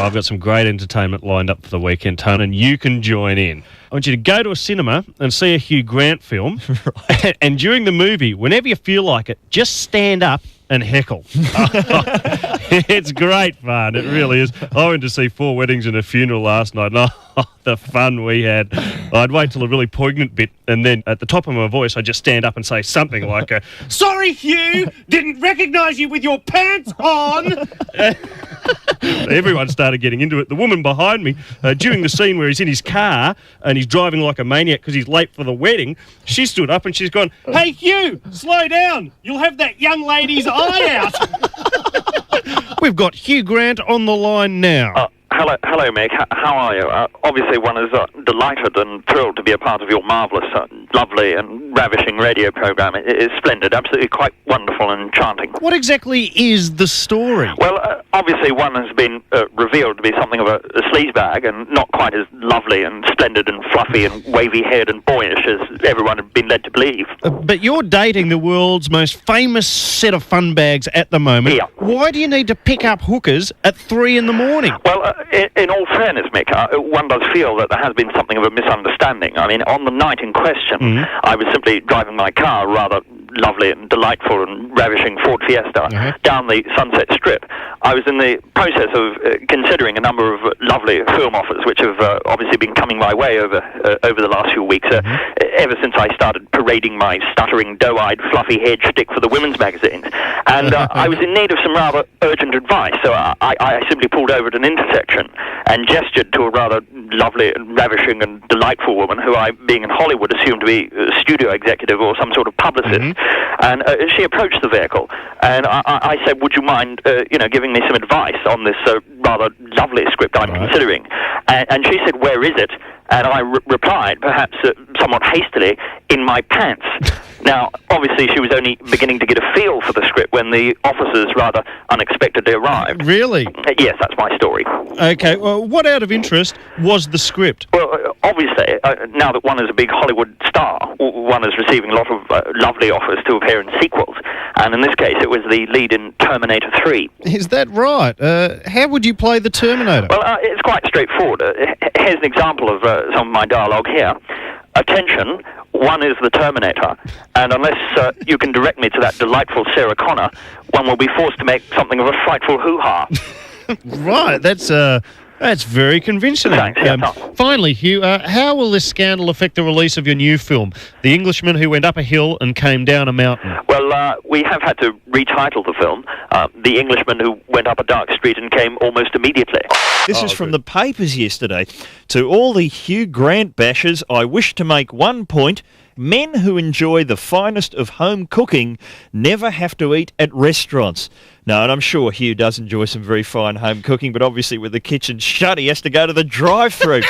I've got some great entertainment lined up for the weekend, Tone, and you can join in. I want you to go to a cinema and see a Hugh Grant film, right. And during the movie, whenever you feel like it, just stand up and heckle. It's great fun. It really is. I went to see 4 Weddings and a Funeral last night, and the fun we had. I'd wait till a really poignant bit, and then at the top of my voice, I'd just stand up and say something like, "Sorry, Hugh, didn't recognise you with your pants on." Everyone started getting into it. The woman behind me, during the scene where he's in his car and he's driving like a maniac because he's late for the wedding, she stood up and she's gone, "Hey, Hugh, slow down. You'll have that young lady's eye out." We've got Hugh Grant on the line now. Hello, Mick. How are you? Obviously, one is delighted and thrilled to be a part of your marvellous, lovely and ravishing radio programme. It is splendid, absolutely quite wonderful and enchanting. What exactly is the story? Well, obviously one has been revealed to be something of a sleazebag and not quite as lovely and splendid and fluffy and wavy-haired and boyish as everyone had been led to believe. But you're dating the world's most famous set of fun bags at the moment. Yeah. Why do you need to pick up hookers at 3 in the morning? Well, in all fairness, Mick, one does feel that there has been something of a misunderstanding. I mean, on the night in question, I was simply driving my car, rather lovely and delightful and ravishing Ford Fiesta, down the Sunset Strip. I was in the process of considering a number of lovely film offers, which have obviously been coming my way over the last few weeks, ever since I started parading my stuttering, doe-eyed, fluffy-haired shtick for the women's magazines. And I was in need of some rather urgent advice, so I simply pulled over at an intersection and gestured to a rather lovely and ravishing and delightful woman who I, being in Hollywood, assumed to be a studio executive or some sort of publicist. And she approached the vehicle, and I said, "Would you mind, giving me some advice on this rather lovely script I'm considering?" And she said, "Where is it?" And I replied, perhaps somewhat hastily, "In my pants." Now, obviously, she was only beginning to get a feel for the script when the officers rather unexpectedly arrived. Really? Yes, that's my story. Okay, well, what out of interest was the script? Well, obviously, now that one is a big Hollywood star, one is receiving a lot of lovely offers to appear in sequels. And in this case, it was the lead in Terminator 3. Is that right? How would you play the Terminator? Well, it's quite straightforward. Here's an example of some of my dialogue here. "Attention, one is the Terminator, and unless you can direct me to that delightful Sarah Connor, one will be forced to make something of a frightful hoo-ha." Right, that's very convincing. Thanks, Finally, Hugh, how will this scandal affect the release of your new film, The Englishman Who Went Up a Hill and Came Down a Mountain? Well, we have had to retitle the film, The Englishman Who Went Up a Dark Street and Came Almost Immediately. This is from the papers yesterday. To all the Hugh Grant bashers, I wish to make one point. Men who enjoy the finest of home cooking never have to eat at restaurants. No, and I'm sure Hugh does enjoy some very fine home cooking, but obviously with the kitchen shut, he has to go to the drive-thru.